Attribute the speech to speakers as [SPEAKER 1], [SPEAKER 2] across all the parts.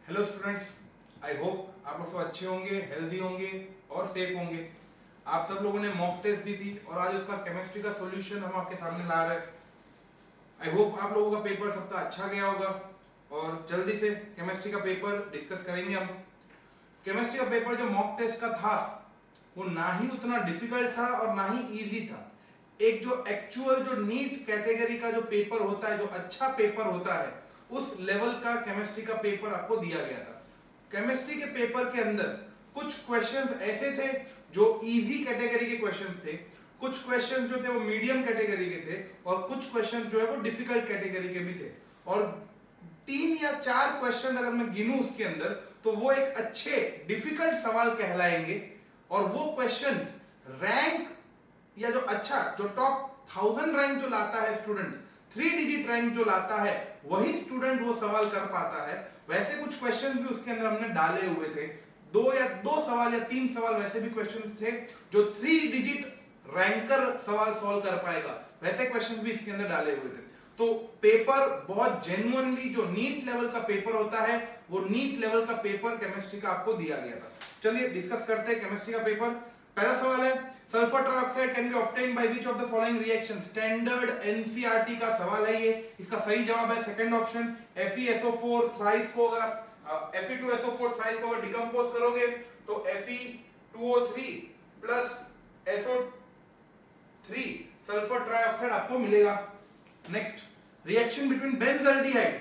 [SPEAKER 1] Hello students, I hope आप लोग सब अच्छे होंगे, हेल्दी होंगे और सेफ होंगे। आप सब लोगों ने मॉक टेस्ट दी थी और आज उसका केमिस्ट्री का सॉल्यूशन हम आपके सामने ला रहे हैं। आई होप आप लोगों का पेपर सबका अच्छा गया होगा और जल्दी से केमिस्ट्री का पेपर डिस्कस करेंगे हम। केमिस्ट्री का पेपर जो मॉक टेस्ट का था वो ना ही उतना डिफिकल्ट था और ना ही इजी था। एक जो एक्चुअल जो नीट कैटेगरी का जो पेपर होता है, जो अच्छा पेपर होता है, उस लेवल का केमिस्ट्री का पेपर आपको दिया गया था। केमिस्ट्री के पेपर के अंदर कुछ क्वेश्चंस ऐसे थे जो इजी कैटेगरी के क्वेश्चंस थे, कुछ क्वेश्चंस जो थे वो मीडियम कैटेगरी के थे और कुछ क्वेश्चंस जो है वो डिफिकल्ट कैटेगरी के भी थे। और 3 या 4 क्वेश्चन अगर मैं गिनूं उसके अंदर तो वो एक अच्छे डिफिकल्ट सवाल कहलाएंगे। और वो क्वेश्चंस रैंक या जो अच्छा जो टॉप 1000 रैंक जो लाता है स्टूडेंट, 3 डिजिट रैंक जो लाता है, वही स्टूडेंट वो सवाल कर पाता है। वैसे कुछ क्वेश्चन भी उसके अंदर हमने डाले हुए थे, 2 सवाल या 3 सवाल वैसे भी क्वेश्चन थे जो 3 डिजिट रैंकर सवाल सॉल्व कर पाएगा, वैसे क्वेश्चन भी इसके अंदर डाले हुए थे। तो पेपर बहुत जेन्युइनली जो नीट लेवल का पेपर होता है, वो नीट लेवल का पेपर केमिस्ट्री का आपको दिया गया था। चलिए डिस्कस करते हैं केमिस्ट्री का पेपर। पहला सवाल है, sulphur trioxide can be obtained by which of the following reaction. Standard NCERT का सवाल है ये। इसका सही जवाब है सेकंड ऑप्शन, FeSO4 थ्राइस को अगर Fe2SO4 थ्राइस को अगर डिकम्पोज करोगे तो Fe2O3 plus SO3 sulphur trioxide आपको मिलेगा। Next, reaction between benzaldehyde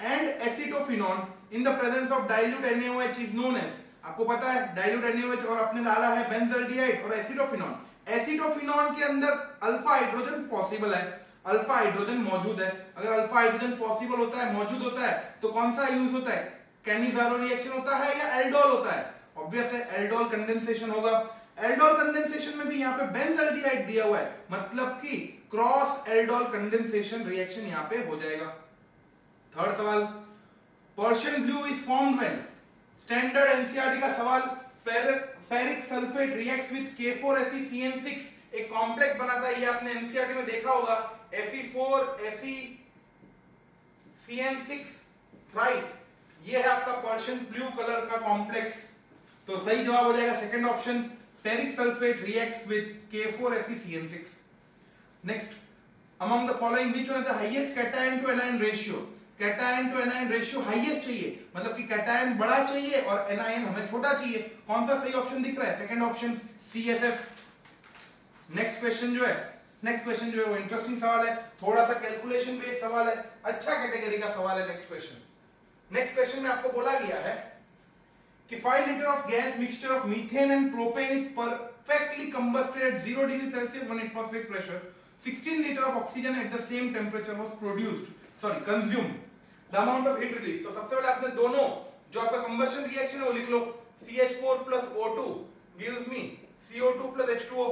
[SPEAKER 1] and acetophenone in the presence of dilute NaOH is known as. आपको पता है डाइल्यूट NaOH और आपने डाला है बेंजल्डिहाइड और एसिटोफिनॉन। एसिटोफिनॉन के अंदर अल्फा हाइड्रोजन पॉसिबल है, अल्फा हाइड्रोजन मौजूद है। अगर अल्फा हाइड्रोजन पॉसिबल होता है, मौजूद होता है, तो कौन सा यूज होता है? कैनिज़ारो रिएक्शन होता है या एल्डोल होता है? ऑब्वियस है एल्डोल कंडेंसेशन होगा। एल्डोल कंडेंसेशन में भी यहाँ पे बेंजल्डिहाइड दिया हुआ है, मतलब कि क्रॉस एल्डोल कंडेंसेशन रिएक्शन यहाँ पे हो जाएगा। थर्ड सवाल, Persian blue is formed when. Standard NCERT का सवाल, ferric sulphate reacts with K4FeCN6, एक कॉम्प्लेक्स बनाता है, ये आपने एनसीईआरटी में देखा होगा, Fe4FeCN6 थ्राइस, ये है आपका पर्शियन ब्लू कलर का कॉम्प्लेक्स। तो सही जवाब हो जाएगा second option, ferric sulphate reacts with K4FeCN6। Next, among the following which one is the highest cation to anion ratio। Cation to anion ratio highest चाहिए, मतलब कि कैटायन बड़ा चाहिए और एनायन हमें छोटा चाहिए। कौन सा सही ऑप्शन दिख रहा है? Second option CSF। Next question जो है वो इंटरेस्टिंग सवाल है, थोड़ा सा कैलकुलेशन बेस्ड सवाल है, अच्छा कैटेगरी का सवाल है। नेक्स्ट क्वेश्चन में आपको बोला गया है कि 5 litre of gas mixture of methane and propane is perfectly combusted at 0 degree Celsius 1 atmospheric pressure। 16 liter of oxygen at the same temperature was consumed। The amount of heat release। तो सबसे पहले आपने दोनों जो आपका कंबशन रिएक्शन है वो लिख लो, CH4 plus O2 gives me CO2 plus H2O।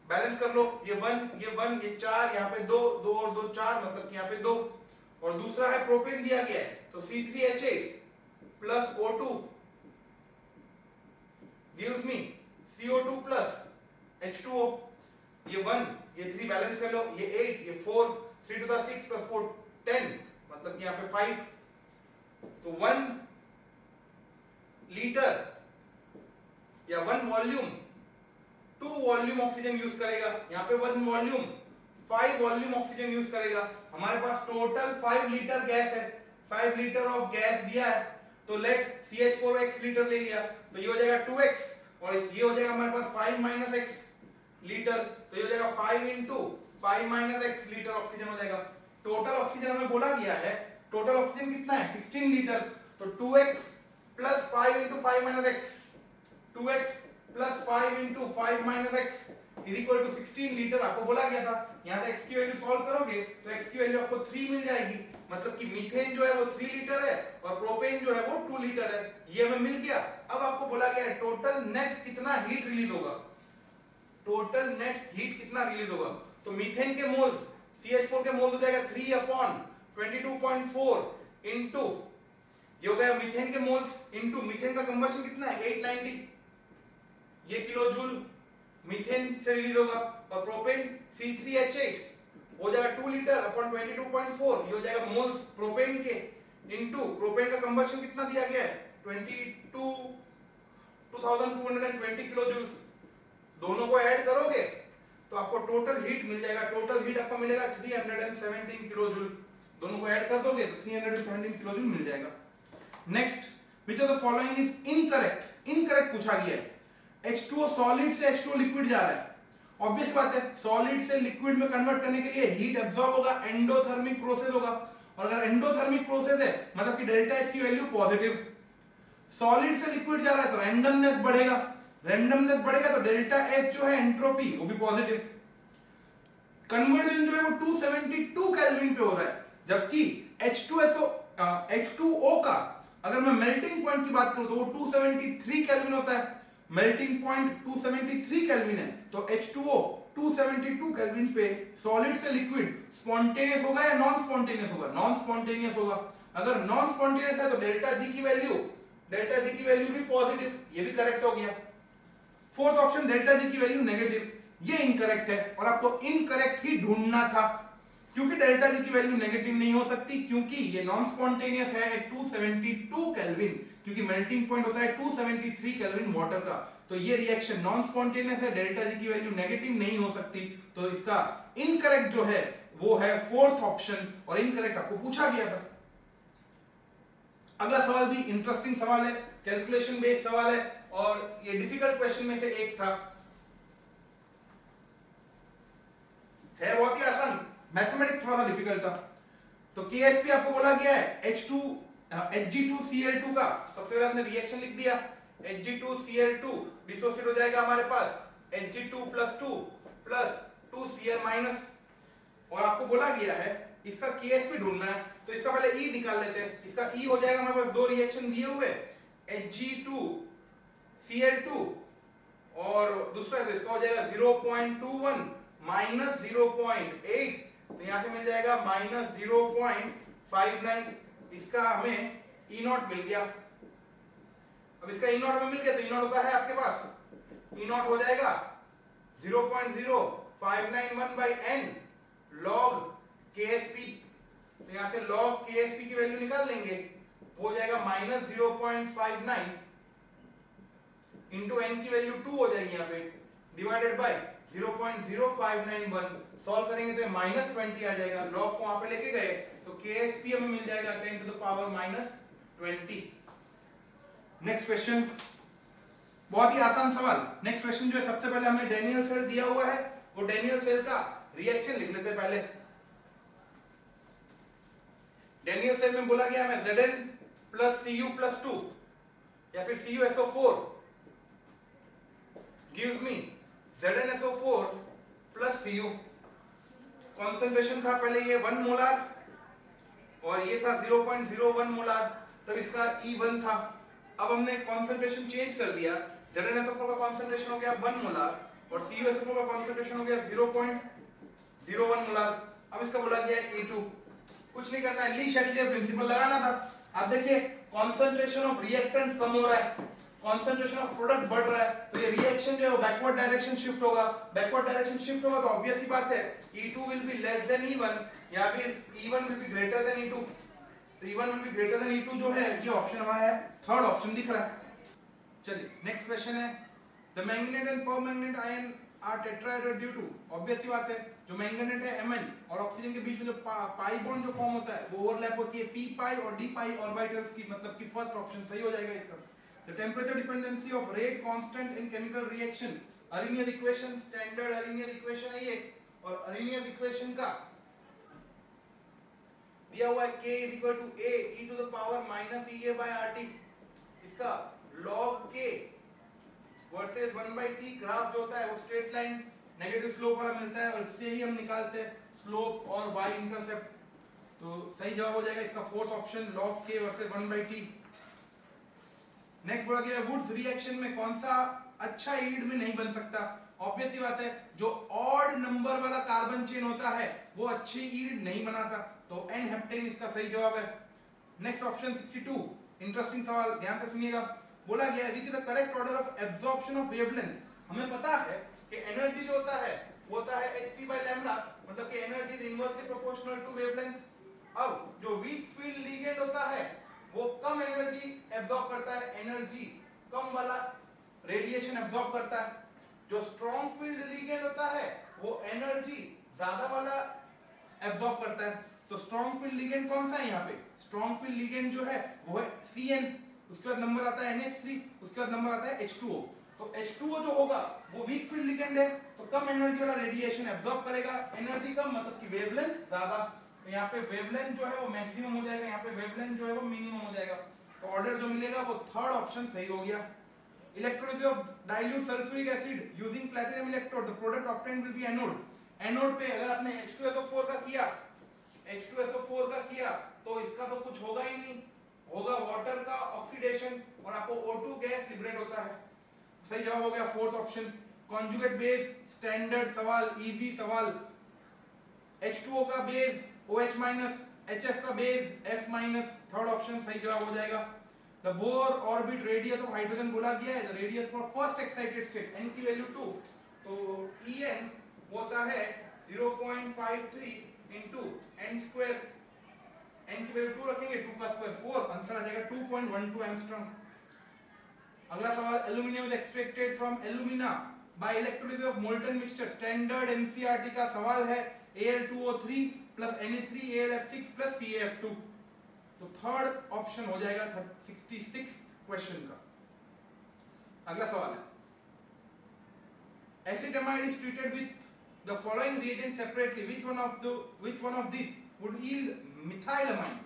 [SPEAKER 1] Balance कर लो, ये 1 ये 4, यहाँ पे 2 और 2 4, मतलब कि यहाँ पे 2। और दूसरा है प्रोपेन दिया गया है, तो C3H8 plus O2 gives me CO2 plus H2O। ये 1 ये 3 बैलेंस कर लो, ये 8 ये 4, 3 to the 6 plus 4 10, मतलब कि यहाँ पे 5। तो 1 लीटर या 1 वॉल्यूम 2 वॉल्यूम ऑक्सीजन यूज करेगा, यहाँ पे 1 वॉल्यूम 5 वॉल्यूम ऑक्सीजन यूज करेगा। हमारे पास टोटल 5 लीटर गैस है, 5 लीटर ऑफ गैस दिया है, तो लेट CH4x लीटर ले लिया, तो ये हो जाएगा 2x और ये हो जाएगा हमारे पास 5 minus x लीटर, तो ये हो जाएगा 5 into 5 minus x litre oxygen हो जाएगा। टोटल ऑक्सीजन हमें बोला गया है, टोटल ऑक्सीजन कितना है? 16 लीटर, तो 2x plus 5 into 5 minus x, 2x plus 5 into 5 minus x is equal to 16 litre आपको बोला गया था। यहाँ से x की वैल्यू सॉल्व करोगे तो x की वैल्यू आपको 3 मिल जाएगी, मतलब कि मीथेन जो है वो 3 लीटर है और प्रोपेन जो है वो 2 लीटर है, ये हमें मिल गया। अब आपको बोला गया है टोटल नेट कितना हीट रिलीज होगा, टोटल नेट हीट कितना रिलीज होगा। तो मीथेन के मोल्स, CH4 के मोल्स हो जाएगा 3/22.4 इनटू, ये हो गया मीथेन के मोल्स इनटू मीथेन का कंबशन कितना है 890, ये किलो जूल मीथेन से रिलीज होगा। और प्रोपेन C3H8 हो जाएगा 2 लीटर अपॉन 22.4, ये हो जाएगा मोल्स प्रोपेन के, इनटू प्रोपेन का कंबशन कितना दिया गया है 2220 किलो जूल्स, दोनों को ऐड करोगे तो आपको टोटल हीट मिल जाएगा। टोटल हीट आपको मिलेगा 317 किलो जूल, दोनों को ऐड कर दोगे तो 317 किलो जूल मिल जाएगा। Next, which of the following is incorrect? Incorrect पूछा गया है। H2O सॉलिड से H2O लिक्विड जा रहा है, ऑब्वियस बात है सॉलिड से लिक्विड में कन्वर्ट करने के लिए हीट एब्जॉर्ब होगा, एंडोथर्मिक प्रोसेस होगा, और अगर एंडोथर्मिक प्रोसेस है मतलब कि डेल्टा H की वैल्यू पॉजिटिव। सॉलिड से लिक्विड जा रहा है तो रैंडमनेस बढ़ेगा, रैंडमनेस बढ़ेगा तो डेल्टा S जो है एंट्रोपी वो भी पॉजिटिव। कन्वर्जन जो है वो 272 केल्विन पे हो रहा है, जबकि H2O का अगर मैं मेल्टिंग पॉइंट की बात करूं तो वो 273 केल्विन होता है। मेल्टिंग पॉइंट 273 केल्विन है, तो H2O 272 केल्विन पे सॉलिड से लिक्विड स्पॉन्टेनियस होगा या नॉन स्पॉन्टेनियस होगा? नॉन स्पॉन्टेनियस होगा। अगर नॉन स्पॉन्टेनियस है तो डेल्टा जी की वैल्यू भी पॉजिटिव, ये भी करेक्ट हो गया। फोर्थ ऑप्शन डेल्टा जी की वैल्यू नेगेटिव, ये इनकरेक्ट है और आपको इनकरेक्ट ही ढूंढना था, क्योंकि डेल्टा जी की वैल्यू नेगेटिव नहीं हो सकती, क्योंकि ये नॉन स्पॉन्टेनियस है एट 272 केल्विन, क्योंकि मेल्टिंग पॉइंट होता है 273 केल्विन वाटर का। तो ये रिएक्शन नॉन स्पॉन्टेनियस है, डेल्टा जी की वैल्यू नेगेटिव नहीं हो सकती, तो इसका इनकरेक्ट जो है वो है फोर्थ ऑप्शन, और इनकरेक्ट आपको पूछा गया था। अगला सवाल भी इंटरेस्टिंग सवाल है, कैलकुलेशन बेस्ड सवाल है, और ये डिफिकल्ट क्वेश्चन में से एक था, है बहुत ही आसान, मैथमेटिक्स थोड़ा सा डिफिकल्ट था। तो केएसपी आपको बोला गया है Hg2Cl2 का, सबसे पहले आपने रिएक्शन लिख दिया, Hg2Cl2 डिसोसिएट हो जाएगा हमारे पास Hg2 + 2 + 2Cl-, और आपको बोला गया है इसका केएसपी ढूंढना है, तो इसका पहले E निकाल लेते हैं। इसका E हो जाएगा हमारे पास, दो रिएक्शन दिए हुए Hg2Cl2 और दूसरा तो इसका हो जाएगा 0.21 - 0.8, तो यहां से मिल जाएगा -0.59, इसका हमें E0 मिल गया। अब इसका E0 हमें मिल गया तो E0 होता है आपके पास, E0 हो जाएगा 0.0591/n log KSP, तो यहां से log KSP की वैल्यू निकाल लेंगे, हो जाएगा -0.59 इंटू n की वैल्यू 2 हो जाएगी यहाँ पे, डिवाइडेड बाय 0.0591, सॉल्व करेंगे तो -20 आ जाएगा, log को वहां पे लेके गए तो KSP हमें मिल जाएगा 10⁻⁻20। नेक्स्ट क्वेश्चन, बहुत ही आसान सवाल। नेक्स्ट क्वेश्चन जो है, सबसे पहले हमें डेनियल सेल दिया हुआ है, वो डेनियल सेल का रिएक्शन लिख लेते हैं पहले। डेनियल सेल में बोला गया हमें Zn + Cu + 2 या फिर CuSO4 gives me ZnSO4 + Cu। Concentration था पहले ये 1 मोलार और ये था 0.01 मोलार, तब इसका E1 था। अब हमने कॉन्सेंट्रेशन चेंज कर दिया, ZnSO4 का कॉन्सेंट्रेशन हो गया 1 मोलार और CuSO4 का कॉन्सेंट्रेशन हो गया 0.01 मोलार। अब इसका बोला गया E2, कुछ नहीं करना है, ली शेटलियर प्रिंसिपल लगाना था। अब देखिए कॉन्सेंट्रेशन ऑफ रिएक्टेंट कम हो रहा है, कॉन्सेंट्रेशन ऑफ प्रोडक्ट बढ़ रहा है, तो ये रिएक्शन जो है वो बैकवर्ड डायरेक्शन शिफ्ट होगा। बैकवर्ड डायरेक्शन शिफ्ट होगा तो ऑब्वियस ही बात है E2 will be less than E1 या फिर E1 will be greater than E2, तो E1 will be greater than E2 जो है ये ऑप्शन हमारा है, थर्ड ऑप्शन दिख रहा है। चलिए नेक्स्ट क्वेश्चन है, the manganate and permanganate ion are tetrahedral due to, obvious ही बात है जो मैंगनेट है Mn और ऑक्सीजन के बीच में जो पाई बॉन्ड जो फॉर्म होता है वो ओवरलैप होती है p पाई और d पाई ऑर्बिटल्स की, मतलब कि फर्स्ट ऑप्शन सही हो जाएगा इसका। The temperature dependency of rate constant in chemical reaction, Arrhenius equation, standard Arrhenius equation है ये, और अरेनियर इक्वेशन का दिया हुआ है k = a e⁻⁻ इसका log k versus 1/t graph जो होता है वो स्ट्रेट लाइन नेगेटिव स्लोप वाला मिलता है, और इससे ही हम निकालते हैं स्लोप और y इंटरसेप्ट, तो सही जवाब हो जाएगा इसका fourth option log k versus 1/t। Next बोला गया वुड्स रिएक्शन में कौन सा अच्छा यील्ड में नहीं बन सकता, ऑब्वियस सी बात है जो ऑड नंबर वाला कार्बन चेन होता है वो अच्छी यील्ड नहीं बनाता, तो n-हेप्टेन इसका सही जवाब है। नेक्स्ट ऑप्शन 62, इंटरेस्टिंग सवाल, ध्यान से सुनिएगा। बोला गया है which is the correct order of absorption of wavelength. हमें पता है कि एनर्जी जो होता है hc/λ, मतलब कि energy is inversely proportional to wavelength. अब जो वीक फील्ड लिगेंड होता है वो कम एनर्जी एब्जॉर्ब करता है, एनर्जी कम वाला रेडिएशन एब्जॉर्ब करता है। जो स्ट्रॉन्ग फील्ड लिगेंड होता है वो एनर्जी ज्यादा वाला एब्जॉर्ब करता है। तो स्ट्रॉन्ग फील्ड लिगेंड कौन सा है यहाँ पे? स्ट्रॉन्ग फील्ड लिगेंड जो है वो है Cn, उसके बाद नंबर आता है NH3, उसके बाद नंबर आता है H2O। तो H2O जो होगा वो वीक फील्ड लिगेंड है, तो कम एनर्जी वाला रेडिएशन एब्जॉर्ब करेगा, एनर्जी कम मतलब कि वेवलेंथ ज्यादा। तो यहाँ पे वेवलेंथ जो है वो मैक्सिमम हो जाएगा, यहाँ पे वेवलेंथ जो है वो मिनिमम हो जाएगा। तो ऑर्डर जो मिलेगा वो थर्ड ऑप्शन सही हो गया। Electrolysis of dilute sulphuric acid using platinum electrode, the product obtained will be anode. Anode पे अगर आपने H2SO4 का किया, H2SO4 का किया तो इसका तो कुछ होगा ही नहीं, होगा वाटर का ऑक्सीडेशन और आपको O2 गैस लिबरेट होता है। सही जवाब हो गया fourth option. Conjugate base standard सवाल, इजी सवाल। H2O का बेस OH-, HF का बेस F-, थर्ड ऑप्शन सही जवाब हो जाएगा। The Bohr orbit radius of hydrogen बोला गया है, the radius for first excited state, n की वैल्यू 2, तो En होता है 0.53 into n square, n की वैल्यू 2 रखेंगे, 2 का स्क्वायर 4, आंसर आ जाएगा 2.12 एंगस्ट्रॉम। अगला सवाल, aluminium is extracted from alumina by electrolysis of molten mixture, standard NCERT का सवाल है। Al2O3 plus Na3AlF6 plus CaF2, तो थर्ड ऑप्शन हो जाएगा 66 क्वेश्चन का। अगला सवाल है, acetamide is treated with the following reagent separately, which one of these would yield मिथाइलमाइन।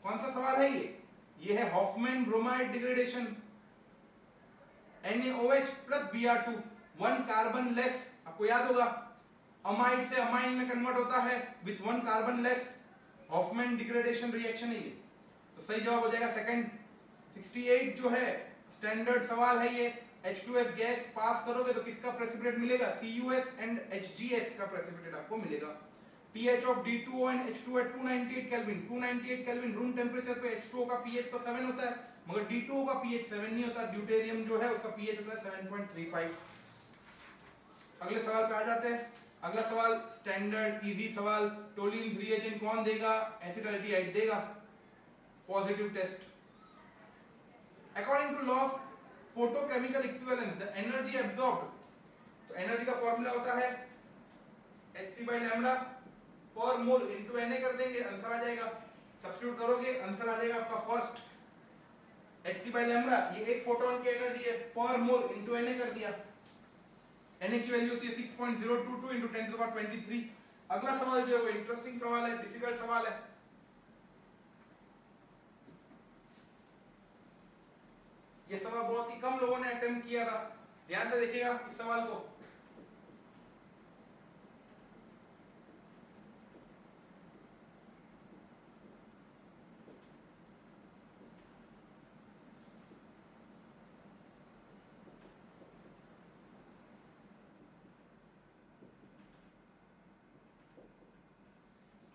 [SPEAKER 1] कौन सा सवाल है ये है Hoffmann bromide degradation, NaOH plus Br2, 1 carbon less, आपको याद होगा अमाइड से अमाइन में कन्वर्ट होता है with 1 carbon less, Hofmann degradation reaction है ये। तो सही जवाब हो जाएगा सेकंड। 68 जो है स्टैंडर्ड सवाल है ये। H2S गैस पास करोगे तो किसका प्रेसिपिटेट मिलेगा? CuS एंड HgS का प्रेसिपिटेट आपको मिलेगा। pH of D2O and H2 at 298 kelvin, 298 kelvin room temperature पे H2O का pH तो 7 होता है, मगर D2O का pH 7 नहीं होता। ड्यूटेरियम जो है उसका pH होता है 7.35। अगले सवाल पे आ जाते हैं। अगला सवाल स्टैंडर्ड इजी सवाल, टोलिन्स रिएजेंट कौन देगा? एसिटाल्डिहाइड देगा। Positive test. According to law of photochemical equivalence the energy absorbed, तो एनर्जी का फॉर्मूला होता है Hc/λ पर मोल इनटू Na कर देंगे, आंसर आ जाएगा। सब्स्टिट्यूट करोगे आंसर आ जाएगा आपका फर्स्ट। Hc/λ ये एक फोटोन की एनर्जी है, पर मोल इनटू Na कर दिया, Na की वैल्यू होती है 6.022 into 10 to the power 23। अगला सवाल जो है वो इंटरेस्टिंग सवाल है, डिफिकल्ट सवाल है। ये सवाल बहुत ही कम लोगों ने अटेम्प्ट किया था, ध्यान से देखिएगा इस सवाल को।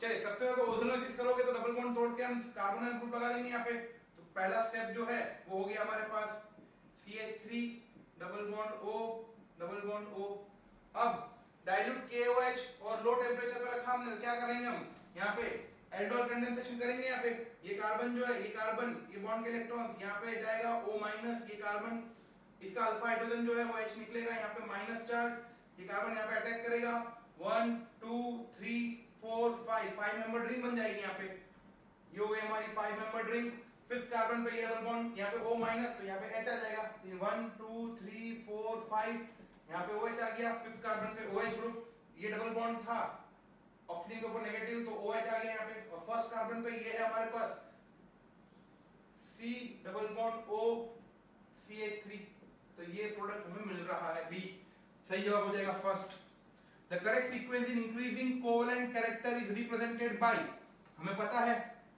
[SPEAKER 1] चलिए सबसे पहले तो ओजोनोसिस करोगे तो डबल बॉन्ड तोड़ के हम कार्बोनाइल ग्रुप लगा देंगे यहाँ पे। तो पहला स्टेप जो है वो हो गया हमारे पास CH3 double bond O double bond O। अब डाइल्यूट KOH और लो टेम्परेचर पे रखा हमने, क्या करेंगे हम यहाँ पे एल्डोल कंडेंसेशन करेंगे। यहाँ पे ये कार्बन जो है, ये कार्बन, ये बॉन्ड के इलेक्ट्रॉन्स यहाँ पे जाएगा O-, ये कार्बन, इसका अल्फा हाइड्रोजन जो है वो H निकलेगा, यहाँ पे माइनस चार्ज, ये कार्बन यहाँ पे अटैक करेगा, 1 2 3 4 5 मेंबर रिंग बन जाएगी यहाँ पे। ये हो गई हमारी 5 मेंबर रिंग। फिफ्थ कार्बन पे ये डबल बॉन्ड, यहाँ पे O-, तो यहाँ पे H आ जाएगा। तो ये 1 2 3 4 5, यहाँ पे OH आ गया। फिफ्थ कार्बन पे OH ग्रुप, ये डबल बॉन्ड था ऑक्सीजन के ऊपर नेगेटिव, तो OH आ गया यहाँ पे। और फर्स्ट कार्बन पे ये है हमारे पास C double bond O CH3, तो ये प्रोडक्ट हमें मिल रहा है B। सही जवाब हो जाएगा first. The correct sequence in increasing covalent character is represented by, हमें पता है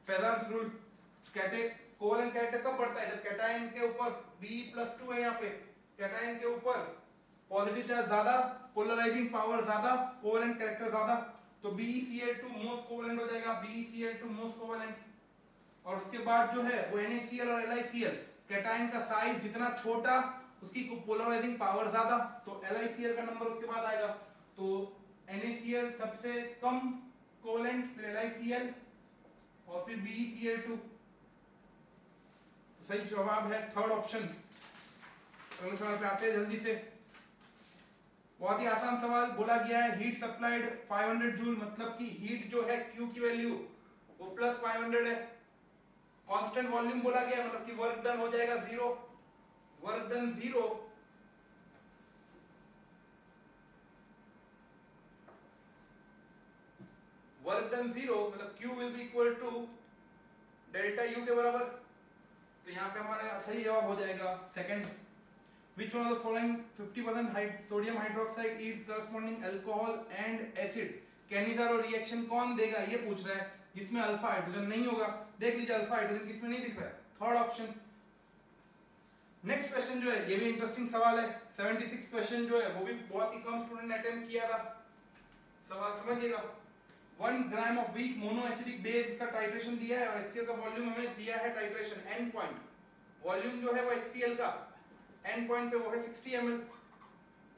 [SPEAKER 1] फेजार्स रूल, कोवेलेंट कैरेक्टर कब बढ़ता है? जब कैटायन के ऊपर B+2 है, यहाँ पे कैटायन के ऊपर पॉजिटिव चार्ज ज्यादा, पोलराइजिंग पावर ज्यादा, कोवेलेंट कैरेक्टर ज्यादा, तो BeCl2 मोस्ट कोवेलेंट हो जाएगा, BeCl2 मोस्ट कोवेलेंट। और उसके बाद जो है वो NaCl और LiCl, कैटायन का साइज जितना छोटा उसकी पोलराइजिंग पावर ज्यादा, तो LiCl का नंबर उसके बाद आएगा। तो NaCl सबसे कम कोवेलेंट, फिर LiCl और फिर BeCl2। तो सही जवाब है थर्ड ऑप्शन। अगले सवाल पे आते हैं जल्दी से। बहुत ही आसान सवाल बोला गया है, हीट सप्लाइड 500 जूल, मतलब कि हीट जो है Q की वैल्यू वो प्लस 500 है। कांस्टेंट वॉल्यूम बोला गया है, मतलब कि वर्क डन हो जाएगा 0, वर्क डन 0, वर्क डन 0 मतलब Q will be equal to delta U के बराबर। तो यहाँ पे हमारा सही जवाब हो जाएगा second. Which one of the following 50% sodium hydroxide eats corresponding alcohol and acid? Cannizzaro reaction कौन देगा ये पूछ रहा है, जिसमें अल्फा हाइड्रोजन नहीं होगा। देख लीजिए अल्फा हाइड्रोजन किसमें नहीं दिख रहा है, थर्ड ऑप्शन। नेक्स्ट क्वेश्चन जो है ये भी इंटरेस्टिंग सवाल है। 76 क्वेश्चन जो है वो भी बहुत ही कम स्टूडेंट ने अटेम्प्ट किया था। सवाल समझिएगा। 1 gram of weak mono acidic base, इसका टाइट्रेशन दिया है और HCl का वॉल्यूम हमें दिया है टाइट्रेशन एंड पॉइंट। वॉल्यूम जो है वो HCl का एंड पॉइंट पे वो है 60 ml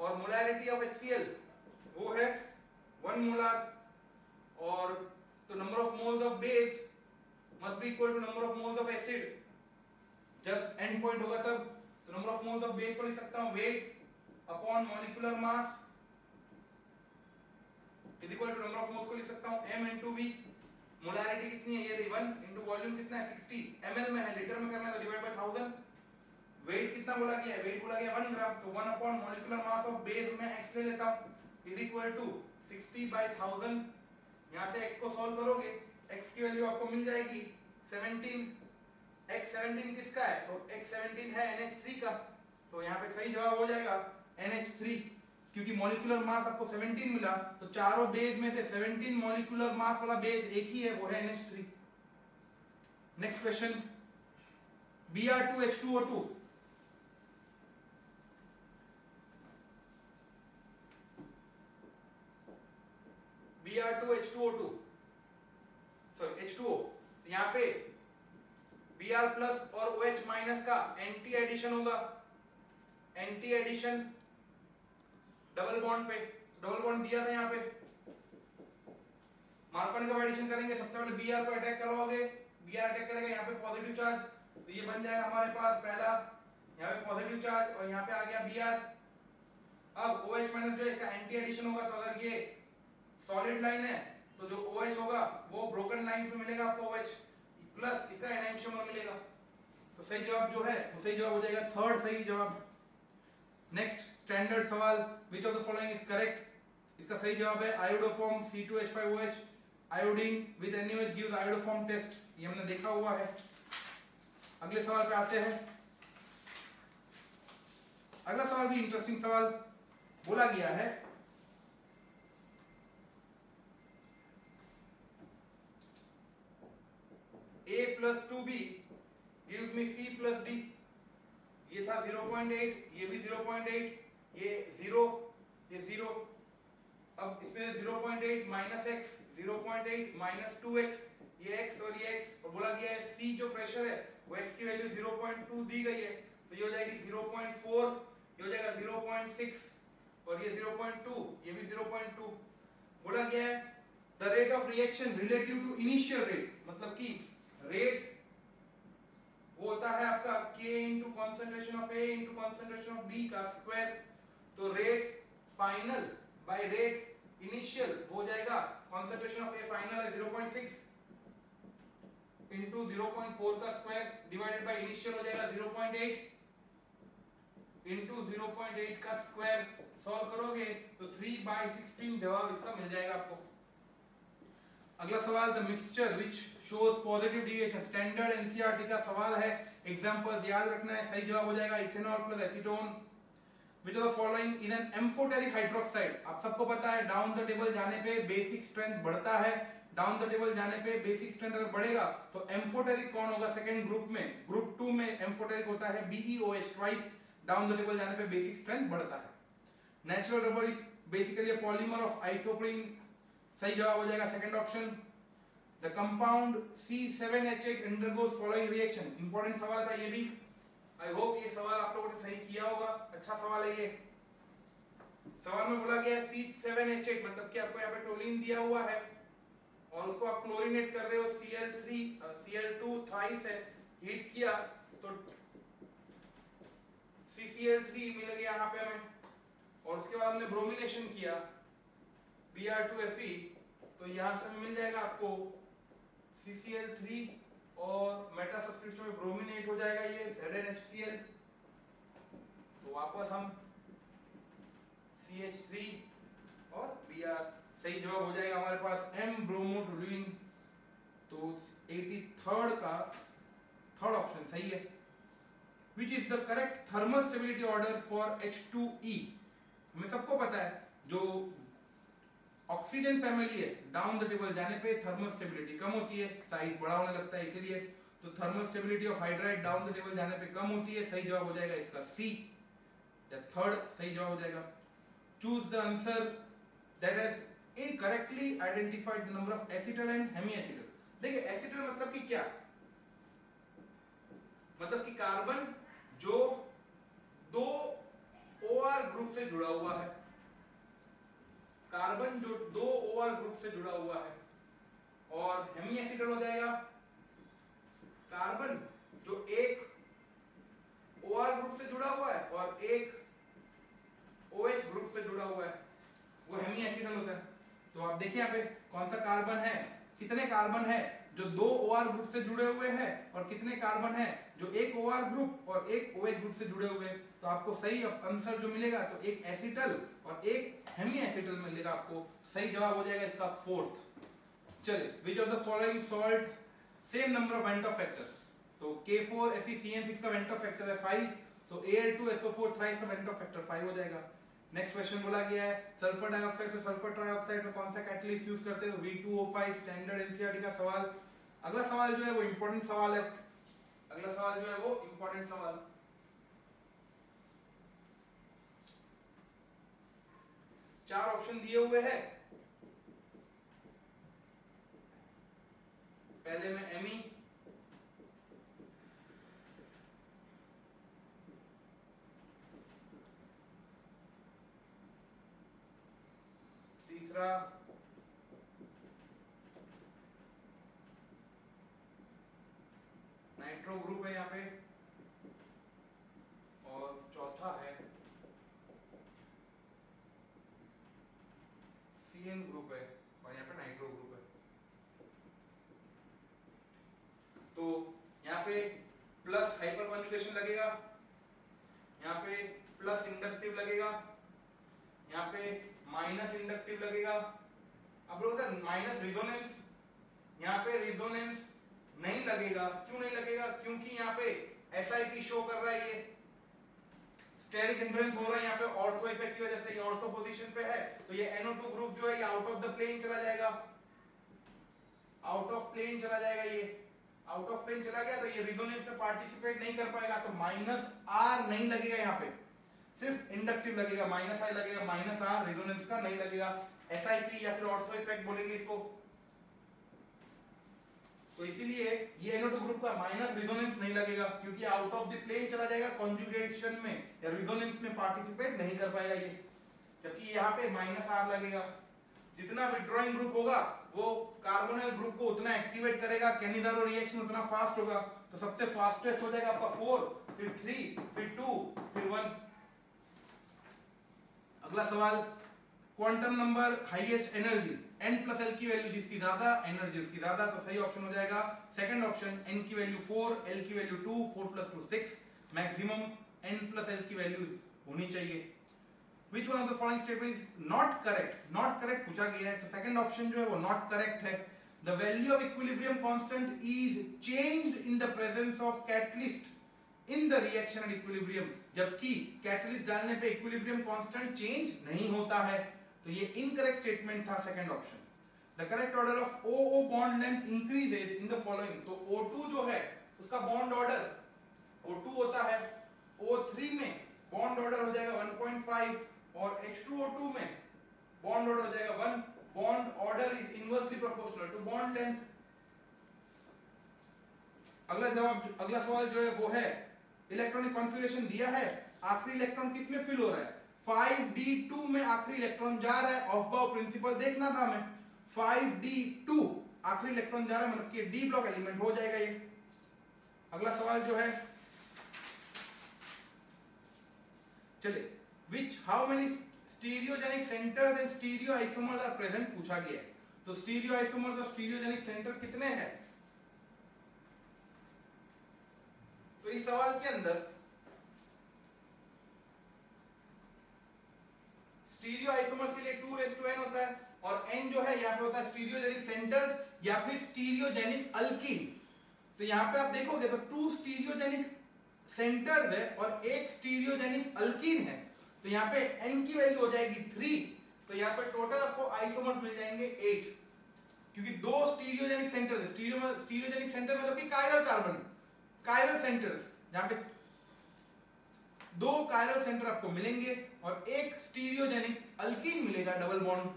[SPEAKER 1] और मोलैरिटी ऑफ HCl वो है 1 मोलार। और तो number of moles of base must be equal to number of moles of acid. जब एंड पॉइंट होगा तब तो number of moles of base को लिख सकता हूं weight upon molecular mass is equal to number of moles को लिख सकता हूं m into v। मोलैरिटी कितनी है ये 1 into वॉल्यूम कितना है 60 ml में है, लीटर में करना है तो डिवाइड बाय 1000। वेट कितना बोला गया है, वेट बोला गया 1 ग्राम, तो 1 upon molecular mass of base में x ले लेता हूं इज इक्वल टू 60 बाय 1000। यहां से x को सॉल्व करोगे x की वैल्यू आपको मिल जाएगी 17। x 17 किसका है, तो x 17 है NH3 का, तो यहां पे सही जवाब हो जाएगा NH3। क्योंकि मॉलिक्यूलर मास आपको 17 मिला तो चारों बेस में से 17 मॉलिक्यूलर मास वाला बेस एक ही है, वो है NH3। Next question, Br2H2O2 Br2H2O2 sorry H2O, यहाँ पे Br प्लस और OH माइनस का एंटी एडिशन होगा। एंटी एडिशन डबल बॉन्ड पे, डबल बॉन्ड दिया था यहाँ पे, मार्कोनी का एडिशन करेंगे। सबसे पहले Br को अटैक करवाओगे, Br अटैक करेगा यहाँ पे पॉजिटिव चार्ज, तो ये बन जाएगा हमारे पास पहला यहाँ पे पॉजिटिव चार्ज और यहाँ पे आ गया Br। अब OH माइनस जो इसका एंटी एडिशन होगा, तो अगर ये सॉलिड लाइन है तो जो OH होगा वो ब्रोकन लाइन में मिलेगा आपको OH प्लस इसका एनाइंशियोमर मिलेगा। तो सही जवाब जो है वो सही जवाब हो जाएगा थर्ड सही जवाब। नेक्स्ट स्टैंडर्ड सवाल, which of the following is correct. इसका सही जवाब है iodoform C2H5OH, iodine with NaOH gives iodoform test, ये हमने देखा हुआ है। अगले सवाल पे आते हैं। अगला सवाल भी इंटरेस्टिंग सवाल बोला गया है, A plus 2B gives me C plus D। ये था 0.8, ये भी 0.8, ये 0, ये 0। अब इसमें 0.8 माइनस x, 0.8 माइनस 2x, ये x और ये x, और बोला गया है C जो प्रेशर है वो x की वैल्यू 0.2 दी गई है, तो ये हो जाएगी 0.4, ये हो जाएगा 0.6 और ये 0.2, ये भी 0.2। बोला गया है the rate of reaction relative to initial rate, मतलब कि रेट वो होता है आपका K into concentration of A into concentration of B का स्क्वायर। तो rate final by rate initial हो जाएगा, कॉन्सेंट्रेशन ऑफ A फाइनल है 0.6 इंटू 0.4 का स्क्वायर डिवाइडेड बाय इनिशियल हो जाएगा 0.8 इंटू 0.8 का स्क्वायर। सॉल्व करोगे तो 3/16 जवाब इसका मिल जाएगा आपको। अगला सवाल, the mixture which shows positive deviation, standard NCERT का सवाल है, एग्जांपल याद रखना है। सही जवाब हो जाएगा ethanol plus acetone. Which of the following is an amphoteric hydroxide. आप सबको पता है डाउन द टेबल जाने पे बेसिक स्ट्रेंथ बढ़ता है, डाउन द टेबल जाने पे बेसिक स्ट्रेंथ अगर बढ़ेगा तो एम्फोटेरिक कौन होगा सेकंड ग्रुप में, ग्रुप 2 में एम्फोटेरिक होता है BeOH, twice down the table जाने पे बेसिक स्ट्रेंथ बढ़ता है। Natural rubber is basically a polymer of isoprene, सही जवाब हो जाएगा second option. The compound C7H8 undergoes following reaction, important सवाल था ये भी। आई होप ये सवाल आप लोगों ने सही किया होगा, अच्छा सवाल है ये। सवाल में बोला गया है C7H8 मतलब कि आपको यहाँ पे टोलिन दिया हुआ है और उसको आप क्लोरीनेट कर रहे हो, Cl2 थ्राइस है, हीट किया तो CCl3 मिल गया यहाँ पे हमें, और उसके बाद हमने ब्रोमिनेशन किया Br2Fe, तो यहाँ से मिल जाएगा आपको CCl3 और मेटा सब्स्टिट्यूशन में ब्रोमिनेट हो जाएगा ये ZnHCl, तो वापस हम CH3 और Br, सही जवाब हो जाएगा हमारे पास M ब्रोमोटोलुईन। तो 83rd का थर्ड ऑप्शन सही है। Which is the correct thermal stability order for H2E? हमें सबको पता है जो ऑक्सीजन फैमिली है डाउन द टेबल जाने पे थर्मल स्टेबिलिटी कम होती है, साइज बड़ा होने लगता है इसीलिए, तो thermal stability of hydride down the table जाने पे कम होती है, सही जवाब हो जाएगा इसका सी, या थर्ड सही जवाब हो जाएगा। Choose the answer that has incorrectly identified the number of acetal and hemiacetal. देखिए एसिटल मतलब कि क्या, मतलब कि कार्बन जो दो OR ग्रुप से जुड़ा हुआ है, कार्बन जो दो OR ग्रुप से जुड़ा हुआ है, और हेमी एसिटल हो जाएगा कार्बन जो एक OR ग्रुप से जुड़ा हुआ है और एक OH ग्रुप से जुड़ा हुआ है, वो हेमी एसिटल होता है। तो आप देखिए यहाँ पे कौन सा कार्बन है, कितने कार्बन है जो दो OR ग्रुप से जुड़े हुए हैं, और कितने कार्बन है जो एक OR ग्रुप और एक OH ग्रुप से जुड़े हुए हैं। तो आपको सही आंसर जो मिलेगा तो एक एसिटल और एक हेमी एसिटल मिलेगा आपको, सही जवाब हो जाएगा इसका फोर्थ। चलिए, विच of the following salt same number of went of factor, तो K4FeCN6 का वेंट ऑफ फैक्टर है 5, तो Al2SO4 थ्राइस का वेंट ऑफ फैक्टर 5 हो जाएगा। नेक्स्ट क्वेश्चन बोला गया है सल्फर डाइऑक्साइड से सल्फर ट्राइऑक्साइड में कौन सा कैटलिस्ट यूज करते हैं, तो V2O5 स्टैंडर्ड एनसीईआरटी का सवाल। अगला सवाल जो है वो इंपॉर्टेंट सवाल है, अगला सवाल जो है वो इंपॉर्टेंट सवाल। चार ऑप्शन दिए हुए हैं, पहले में एमी, तीसरा नाइट्रो ग्रुप है यहाँ पे, और चौथा है CN ग्रुप है, और यहाँ पे नाइट्रो ग्रुप है। तो यहाँ पे प्लस हाइपर कॉन्जुगेशन लगेगा, यहाँ पे प्लस इंडक्टिव लगेगा, यहाँ पे माइनस इंडक्टिव लगेगा। अब लोग सर माइनस रिजोनेंस, यहाँ पे रिजोनेंस नहीं लगेगा, क्यों नहीं लगेगा, क्योंकि यहाँ पे SiP शो कर रहा है, ये स्टेरिक इंफ्लुएंस हो रहा है यहाँ पे ऑर्थो इफेक्ट की वजह से, ये ऑर्थो पोजीशन पे है, तो ये NO2 ग्रुप जो है ये आउट ऑफ द प्लेन चला जाएगा, आउट ऑफ प्लेन चला जाएगा, ये आउट ऑफ प्लेन चला गया तो ये रिजोनेंस में पार्टिसिपेट नहीं कर पाएगा, तो -R नहीं लगेगा, यहाँ पे सिर्फ इंडक्टिव लगेगा, -I लगेगा, -R रिजोनेंस का नहीं लगेगा, SiP या फिर ऑर्थो इफेक्ट बोलेंगे इसको। तो इसीलिए ये NO2 ग्रुप का माइनस रिजोनेंस नहीं लगेगा, क्योंकि आउट ऑफ द प्लेन चला जाएगा, कॉन्जुगेशन में या रिजोनेंस में पार्टिसिपेट नहीं कर पाएगा ये, जबकि यहाँ पे -R लगेगा। जितना विथड्रॉइंग ग्रुप होगा वो कार्बोनिल ग्रुप को उतना एक्टिवेट करेगा, कैनिजारो रिएक्शन उतना फास्ट होगा, तो सबसे फास्टेस्ट हो जाएगा आपका 4, फिर 3, फिर 2, फिर 1। अगला सवाल, quantum number highest energy n+l की वैल्यू जिसकी ज्यादा एनर्जी उसकी ज्यादा, तो सही ऑप्शन हो जाएगा सेकंड ऑप्शन, n की वैल्यू 4, l की वैल्यू 2, 4 + 2 6, मैक्सिमम n+l की वैल्यू होनी चाहिए। Which one of the following statement is not correct? Not correct पूछा गया है, तो सेकंड ऑप्शन जो है वो not correct है। The value of equilibrium constant is changed in the presence of catalyst in the reaction at equilibrium, जबकि catalyst डालने पे इक्विलिब्रियम कांस्टेंट चेंज नहीं होता है, तो ये इनकरेक्ट स्टेटमेंट था second option. The correct order of OO bond length increases in the following, तो O2 जो है उसका बॉन्ड ऑर्डर O2 होता है, O3 में बॉन्ड ऑर्डर हो जाएगा 1.5 और H2O2 में बॉन्ड ऑर्डर हो जाएगा 1, bond order is inversely proportional to bond length. अगला सवाल जो है वो है इलेक्ट्रॉनिक कॉन्फ़िगरेशन दिया है, आखिरी इलेक्ट्रॉन किस में फिल हो रहा है, 5d2 में आखिरी इलेक्ट्रॉन जा रहा है, ऑफ बाउ प्रिंसिपल देखना था हमें, 5d2 आखिरी इलेक्ट्रॉन जा रहा है, मतलब कि डी ब्लॉक एलिमेंट हो जाएगा ये। अगला सवाल जो है, चलिए, which how many stereogenic centers and stereoisomers are present पूछा गया है। तो स्टीरियो आइसोमर्स और स्टीरियोजेनिक सेंटर कितने हैं? तो इस सवाल के अंदर स्टीरियो आइसोमर्स के लिए 2n होता है, और n जो है यहाँ पे होता है स्टीरियोजेनिक सेंटर्स या फिर स्टीरियोजेनिक अल्कीन। तो यहाँ पे आप देखोगे तो 2 स्टीरियोजेनिक सेंटर्स है और एक स्टीरियोजेनिक अल्कीन है, तो यहाँ पे n की वैल्यू हो जाएगी 3। तो यहाँ पे टोटल आपको आइसोमर्स मिल जाएंगे 8, क्योंकि 2 स्टीरियोजेनिक सेंटर्स है। स्टीरियोजेनिक सेंटर मतलब कि कायरल कार्बन, कायरल सेंटर्स, जहां पे 2 कायरल सेंटर आपको मिलेंगे और एक स्टीरियोजेनिक अल्कीन मिलेगा डबल बॉन्ड।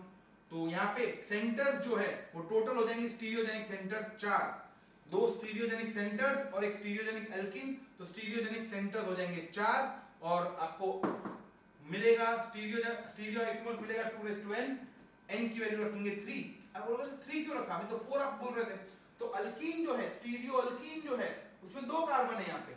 [SPEAKER 1] तो यहाँ पे सेंटर्स जो है वो टोटल हो जाएंगे स्टीरियोजेनिक सेंटर्स 4, 2 स्टीरियोजेनिक सेंटर्स और एक स्टीरियोजेनिक अल्कीन, तो स्टीरियोजेनिक सेंटर्स हो जाएंगे 4 और आपको मिलेगा स्टीरियो आइसोमर्स मिलेगा 2n, n की वैल्यू रखेंगे 3। अब बोलोगे 3 क्यों रखा? हमें तो 4 आप बोल रहे थे। तो अल्कीन जो है, स्टीरियो अल्कीन जो है, उसमें 2 कार्बन है यहाँ पे,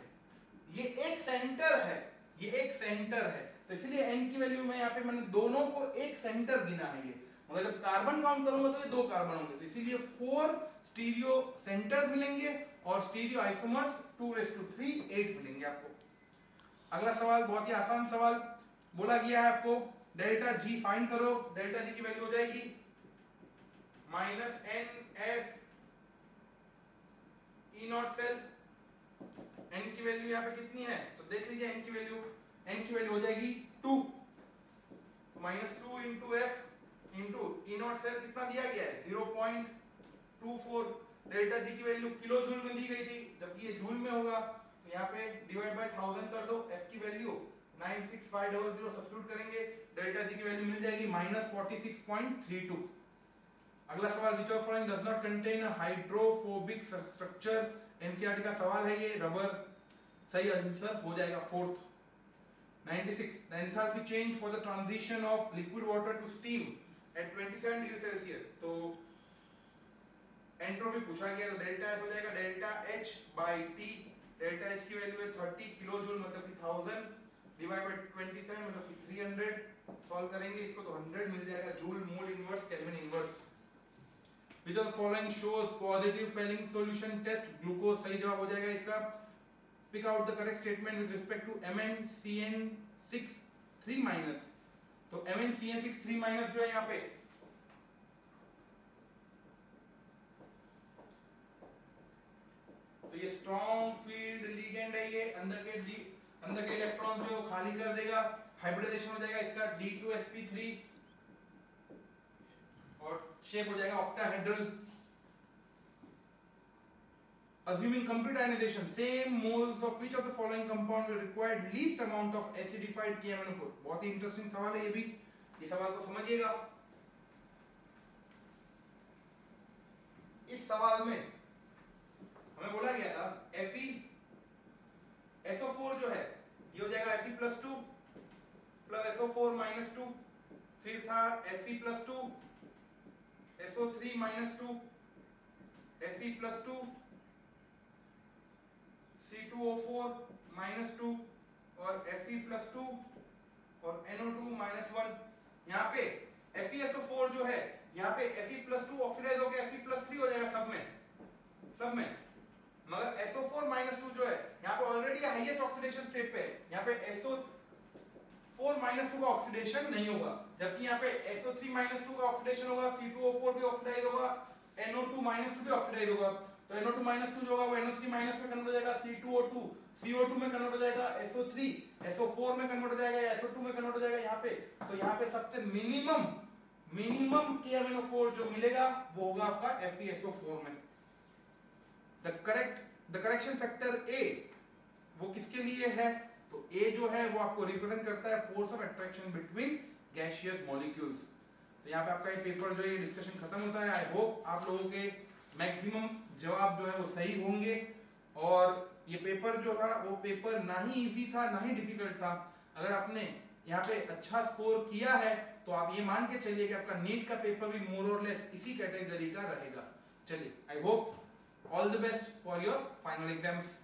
[SPEAKER 1] ये एक सेंटर है, ये एक सेंटर है, तो इसलिए n की वैल्यू में यहाँ पे मैंने दोनों को एक सेंटर गिना है। ये मगर जब कार्बन काउंट करूंगा तो ये 2 कार्बन होंगे, तो इसीलिए 4 स्टीरियो सेंटर्स मिलेंगे और स्टीरियो आइसोमर्स 2�3 8 मिलेंगे आपको। अगला सवाल बहुत ही आसान सवाल बोला गया है आपको, डेल्टा जी फाइंड करो। डेल्टा जी की वैल्यू हो जाएगी -nf E naught cell. n की वैल्यू यहाँ पे कितनी है तो देख लीजिए, n की वैल्यू हो जाएगी 2, तो -2 into F into E naught cell कितना दिया गया है 0.24। डेल्टा जी की वैल्यू किलो जूल में दी गई थी, जबकि ये जूल में होगा, तो यहाँ पे डिवाइड बाय 1000 कर दो। f की वैल्यू 96500 सब्स्टिट्यूट करेंगे, डेल्टा जी की वैल्यू मिल जाएगी -46.32। अगला सवाल, which of following does not contain a hydrophobic structure. NCERT का सवाल है ये, रबर। सही आंसर हो जाएगा 4th। 96, the enthalpy change for the transition of liquid water to steam at 27 degree Celsius. तो एंट्रोपी पूछा गया, तो डेल्टा एस हो जाएगा delta H by T. Delta H की वैल्यू है 30 किलो जूल, मतलब कि 1000 डिवाइड बाय 27 मतलब कि 300। सॉल्व करेंगे इसको तो 100 मिल जाएगा joule mole inverse kelvin inverse. Which of the following shows positive Fehling solution test? Glucose सही जवाब हो जाएगा इसका। Pick out the correct statement with respect to MnCN6 3-। तो MnCN6 3- जो है यहाँ पे, तो ये स्ट्रॉन्ग फील्ड लिगेंड है, ये अंदर के इलेक्ट्रॉन जो खाली कर देगा, हाइब्रिडाइजेशन हो जाएगा इसका D2sp3 और शेप हो जाएगा octahedral. Assuming complete ionization, same moles of which of the following compound will require least amount of acidified KMnO4? बहुत ही इंटरेस्टिंग सवाल है ये भी, इस सवाल को समझिएगा। इस सवाल में हमें बोला गया था FeSO4 जो है ये हो जाएगा Fe+2 प्लस SO4 -2, फिर था Fe+2 SO3 -2 Fe+2 C2O4 -2 और Fe+2 और NO2 -1। यहाँ पे FeSO4 जो है, यहाँ पे Fe+2 ऑक्सीडाइज होकर Fe+3 हो जाएगा सब में, मगर SO4 -2 जो है यहाँ पे ऑलरेडी हाईएस्ट ऑक्सीडेशन स्टेट पे है, यहाँ पे SO4 -2 का ऑक्सीडेशन नहीं होगा, जबकि यहाँ पे SO3 -2 का ऑक्सीडेशन होगा, C2O4 भी ऑक्सीडाइज होगा, NO2 -2 भी ऑक्सीडाइज होगा। तो NO2 -2 जो होगा वो NO3 में कन्वर्ट हो जाएगा, C2O2 CO2 में कन्वर्ट हो जाएगा, SO3 SO4 में कन्वर्ट हो जाएगा, SO2 में कन्वर्ट हो जाएगा यहाँ पे। तो यहाँ पे सबसे मिनिमम KMnO4 जो मिलेगा वो होगा आपका FeSO4 में। द करेक्शन फैक्टर A वो किसके लिए है? तो A जो है वो आपको रिप्रेजेंट करता है force of attraction between gaseous molecules. तो यहाँ पे आपका ये पेपर जो है ये डिस्कशन खत्म होता है। आई होप आप लोगों के मैक्सिमम जवाब जो है वो सही होंगे, और ये पेपर जो था वो पेपर ना ही इजी था ना ही डिफिकल्ट था। अगर आपने यहाँ पे अच्छा स्कोर किया है तो आप ये मान के चलिए कि आपका नीट का पेपर भी मोर और लेस इसी कैटेगरी का रहेगा। चलिए, I hope all the best for your final exams.